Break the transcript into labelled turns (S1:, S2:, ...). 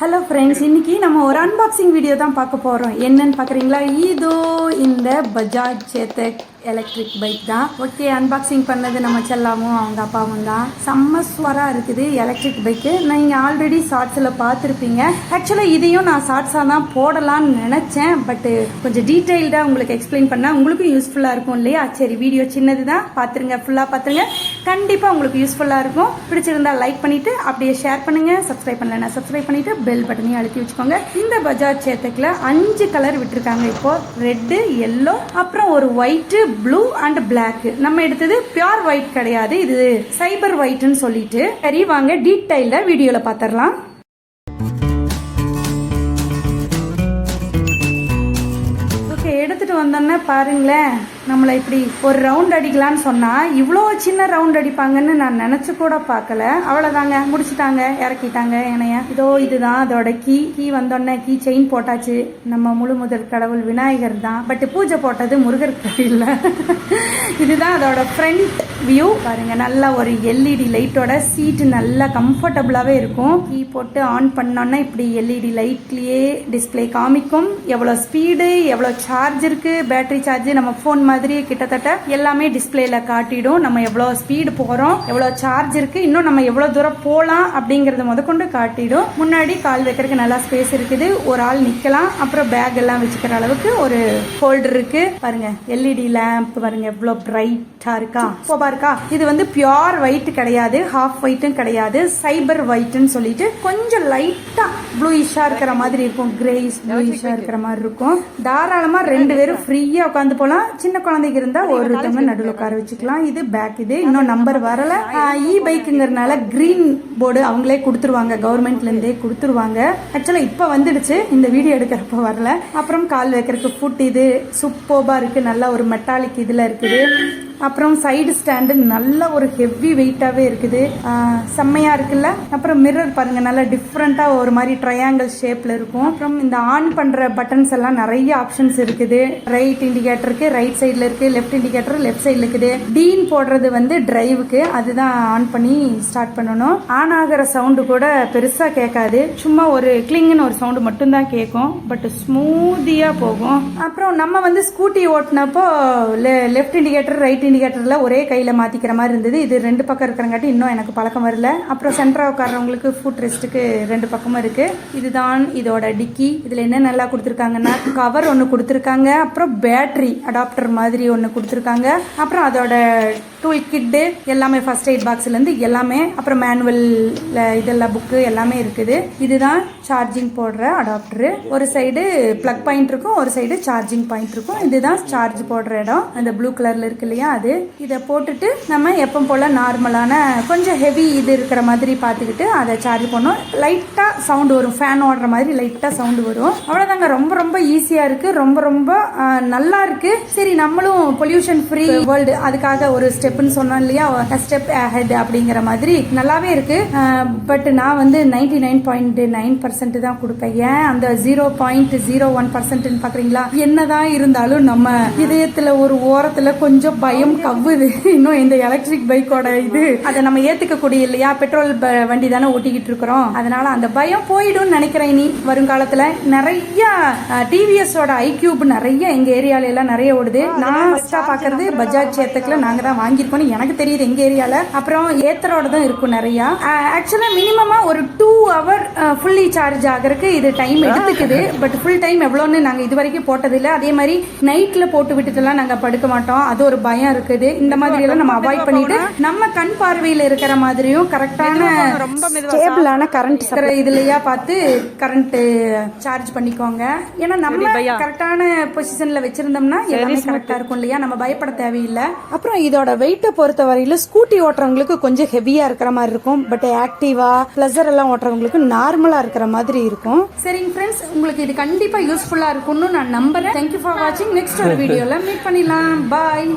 S1: Hello friends, இன்னைக்கு நம்ம ஒரு அன்பாக்சிங் வீடியோ தான் பார்க்க போகிறோம். என்னன்னு பார்க்குறீங்களா? இதோ இந்த பஜாஜ் சேத்தக் எலக்ட்ரிக் பைக் தான். ஓகே, அன்பாக்சிங் பண்ணது நம்ம செல்லாமும் அவங்க அப்பாவும் தான். செம்ம சூப்பராக இருக்குது எலக்ட்ரிக் பைக்கு. நீங்கள் ஆல்ரெடி ஷார்ட்ஸில் பார்த்துருப்பீங்க. ஆக்சுவலாக இதையும் நான் ஷார்ட்ஸாக தான் போடலான்னு நினச்சேன். பட்டு கொஞ்சம் டீட்டெயில்டாக உங்களுக்கு எக்ஸ்பிளைன் பண்ணால் உங்களுக்கும் யூஸ்ஃபுல்லாக இருக்கும் இல்லையா? சரி, வீடியோ சின்னது தான், பார்த்துருங்க, ஃபுல்லாக பார்த்துருங்க. கண்டிப்பாக உங்களுக்கு யூஸ்ஃபுல்லாக இருக்கும். பிடிச்சிருந்தா லைக் பண்ணிவிட்டு அப்படியே ஷேர் பண்ணுங்கள். சப்ஸ்கிரைப் பண்ணலன்னா சப்ஸ்கிரைப் பண்ணிவிட்டு பெல் பட்டனையும் அழுத்தி வச்சுக்கோங்க. இந்த பஜாஜ் சேத்தக்கில் 5 கலர் விட்டுருக்காங்க. இப்போது ரெட்டு, எல்லோ, அப்புறம் ஒரு ஒயிட்டு, ப்ளூ அண்ட் பிளாக். நம்ம எடுத்தது பியூர் ஒயிட் கிடையாது, இது சைபர் ஒயிட்னு சொல்லிட்டு. சரி, வாங்க டீடைல்டா வீடியோல பாத்திரலாம். எடுத்துட்டு வந்தோன்னா பாருங்களேன், நம்மளை இப்படி ஒரு ரவுண்ட் அடிக்கலான்னு சொன்னா இவ்வளோ சின்ன ரவுண்ட் அடிப்பாங்கன்னு நான் நினைச்சு கூட பார்க்கல. அவ்வளோதாங்க, முடிச்சுட்டாங்க, இறக்கிட்டாங்க என்னைய. இதோ இதுதான் அதோட கீ வந்தோடனே கீ செயின் போட்டாச்சு. நம்ம முழு முதல் கடவுள் விநாயகர் தான், பட் பூஜை போட்டது முருகர் கோயில்ல. இதுதான் அதோட ஃப்ரண்ட் வியூ. பாருங்க, நல்லா ஒரு எல்இடி லைட்டோட சீட்டு நல்லா கம்ஃபர்டபுளாகவே இருக்கும். கீ போட்டு ஆன் பண்ணோன்னா இப்படி எல்இடி லைட்லேயே டிஸ்பிளே காமிக்கும். எவ்வளோ ஸ்பீடு, எவ்வளோ சார்ஜ் இருக்கு, பேட்டரி சார்ஜ் நம்ம ஃபோன் மாதிரி கிட்டத்தட்ட எல்லாமே டிஸ்பிளேல காட்டிடும். நம்ம எவ்வளோ ஸ்பீடு போகிறோம், எவ்வளோ சார்ஜ் இருக்கு, இன்னும் நம்ம எவ்வளோ தூரம் போகலாம் அப்படிங்கறத முதற்கொண்டு காட்டிடும். முன்னாடி கால் வைக்கிறதுக்கு நல்லா ஸ்பேஸ் இருக்குது, ஒரு ஆள் நிற்கலாம். அப்புறம் பேக் எல்லாம் வச்சுக்கிற அளவுக்கு ஒரு ஹோல்டர் இருக்கு. பாருங்க, எல்இடி லேம்ப் பாருங்க எவ்வளோ பிரைட்டா இருக்கா, சூப்பரா இருக்கா. இது வந்து பியூர் ஒயிட் கிடையாது, ஹாஃப் ஒயிட்டும் கிடையாது, சைபர் ஒயிட்னு சொல்லிட்டு கொஞ்சம் லைட்டா ப்ளூயிஷா இருக்கிற மாதிரி இருக்கும், கிரேஸ் ப்ளூயிஷா இருக்கிற மாதிரி இருக்கும். தாராளமா 2 பேரும் ஃப்ரீயா உட்காந்து போலாம். சின்ன குழந்தைக்கு இருந்தா ஒருத்தவங்க நடுவில் உட்கார வச்சுக்கலாம். இது பேக், இது இன்னும் நம்பர் வரல. இ பைக்குங்கிறதுனால கிரீன் போர்டு அவங்களே கொடுத்துருவாங்க, கவர்மெண்ட்ல இருந்தே கொடுத்துருவாங்க. ஆக்சுவலா இப்ப வந்துடுச்சு, இந்த வீடியோ எடுக்கிறப்ப வரல. அப்புறம் கால் வைக்கிறதுக்கு ஃபுட் இது சூப்பர்பா இருக்கு, நல்லா ஒரு மெட்டாலிக் இதுல இருக்குது. அப்புறம் சைடு ஸ்டாண்டு நல்ல ஒரு ஹெவி வெயிட்டாவே இருக்குது, செம்மையா இருக்குல்ல. அப்புறம் மிரர் பாருங்க, நல்லா டிஃப்ரெண்டா ஒரு மாதிரி ட்ரையாங்கிள் ஷேப்ல இருக்கும். அப்புறம் இந்த ஆன் பண்ற பட்டன்ஸ் எல்லாம் நிறைய ஆப்ஷன்ஸ் இருக்குது. ரைட் இண்டிகேட்டருக்கு ரைட் சைட்ல இருக்கு, லெஃப்ட் இண்டிகேட்டர் லெஃப்ட் சைட்ல இருக்குது. டீன் போடுறது வந்து டிரைவுக்கு, அதுதான் ஆன் பண்ணி ஸ்டார்ட் பண்ணணும். ஆன் ஆகிற சவுண்டு கூட பெருசா கேட்காது, சும்மா ஒரு கிளிங்னு ஒரு சவுண்டு மட்டும் தான் கேட்கும், பட் ஸ்மூதியா போகும். அப்புறம் நம்ம வந்து ஸ்கூட்டி ஓட்டினப்போ லெஃப்ட் இண்டிகேட்டர் ரைட் இண்டிகேட்டர்ல ஒரே கையில மாத்திக்கிற மாதிரி இருந்தது. இது 2 பக்கம் இருக்கிறங்காட்டி இன்னும் எனக்கு பழக்கம் வரல. அப்புறம் சென்டரா உட்கார்றவங்களுக்கு ஃபுட் ரெஸ்ட்டுக்கு 2 பக்கமும் இருக்கு. இதுதான் இதோட டிக்கி. இதுல என்ன நல்லா கொடுத்துருக்காங்கன்னா கவர் ஒன்று கொடுத்துருக்காங்க, அப்புறம் பேட்டரி அடாப்டர் மாதிரி ஒன்று கொடுத்துருக்காங்க, அப்புறம் அதோட டூல் கிட்டு எல்லாமே, ஃபர்ஸ்ட் எய்ட் பாக்ஸ்ல இருந்து எல்லாமே, அப்புறம் மேனுவல் இதெல்லாம் புக்கு எல்லாமே இருக்குது. இதுதான் சார்ஜிங் போடுற அடாப்டர். ஒரு சைடு பிளக் பாயிண்ட் இருக்கும், ஒரு சைடு சார்ஜிங் பாயிண்ட் இருக்கும். இதுதான் சார்ஜ் போடுற இடம், அந்த ப்ளூ கலர்ல இருக்கு இல்லையா அது. இதை போட்டுட்டு நம்ம எப்பவும் போல நார்மலான கொஞ்சம் ஹெவி இது இருக்கிற மாதிரி பார்த்துக்கிட்டு அதை சார்ஜ் பண்ணோம். லைட்டா சவுண்ட் வரும், ஃபேன் ஓடுற மாதிரி லைட்டா சவுண்ட் வரும். அவ்வளவுதாங்க, ரொம்ப ரொம்ப ஈஸியா இருக்கு, ரொம்ப ரொம்ப நல்லா இருக்கு. சரி, நம்மளும் பொல்யூஷன் ஃப்ரீ வேர்ல்டு, அதுக்காக ஒரு ஸ்டெப்னு சொன்னோம் இல்லையா, ஸ்டெப் அஹெட் அப்படிங்கிற மாதிரி நல்லாவே இருக்கு. பட் நான் வந்து 99.9% தான் கொடுப்பேன். ஏன் அந்த 0.01% பாக்குறீங்களா? என்னதான் இருந்தாலும் நம்ம இதயத்துல ஒரு ஓரத்துல கொஞ்சம் பயம் கவ்வுது. இன்னும் இந்த எலக்ட்ரிக் பைக்கோட இது அதை நம்ம ஏத்துக்க கூடிய இல்லையா, பெட்ரோல் வண்டி தானே ஓட்டிக்கிட்டு இருக்கிறோம், அதனால அந்த பயம் போயிடும் நினைக்கிறேன். இனி வருங்காலத்துல நிறைய டிவிஎஸோட ஐக்யூப் நிறைய எங்க ஏரியால எல்லாம் நிறைய ஓடுது. நான் ஃபர்ஸ்டா பாக்குறது பஜாஜ் சேத்தக்ல நாங்க தான் வாங்கியிருக்கோம், எனக்கு தெரியுது எங்க ஏரியால. அப்புறம் ஏத்தரோட தான் இருக்கும் நிறைய. ஆக்சுவலா மினிமமா ஒரு 2 hour ஃபுல்லி சார்ஜ் ஆகிறதுக்கு இது டைம் எடுத்துக்குது. பட் ஃபுல் டைம் எவ்வளோன்னு நாங்க இது வரைக்கும் போட்டதில்லை. அதே மாதிரி நைட்ல போட்டு விட்டுட்டுலாம் நாங்க படுக்க மாட்டோம், அது ஒரு பயம் இருக்குது. இந்த மாதிரி எல்லாம் நம்ம அவாய்ட் பண்ணிட்டு நம்ம கண் பார்வையில் இருக்கிற மாதிரியும் கரெக்டான ஸ்டேபிளான கரண்ட் இதுலயா பார்த்து கரண்ட் சார்ஜ் பண்ணிக்கோங்க. ஏன்னா நம்ம கரெக்டான பொசிஷன்ல வச்சிருந்தோம்னா எல்லாமே கரெக்டா இருக்கும் இல்லையா, நம்ம பயப்பட தேவையில்லை. அப்புறம் இதோட வெயிட்டை பொறுத்த வரையில ஸ்கூட்டி ஓட்டுறவங்களுக்கு கொஞ்சம் ஹெவியா இருக்கிற மாதிரி இருக்கும், பட் ஆக்டிவா பிளஸர் எல்லாம் ஓட்டுறவங்களுக்கு நார்மலா இருக்கிற மாதிரி இருக்கும். சரிங்க ஃப்ரெண்ட்ஸ், உங்களுக்கு இது கண்டிப்பா யூஸ்ஃபுல்லா இருக்கும்னு நான் நம்புறேன். தேங்க்யூ ஃபார் வாட்சிங். நெக்ஸ்ட் ஒரு வீடியோல மீட் பண்ணிடலாம். பாய்.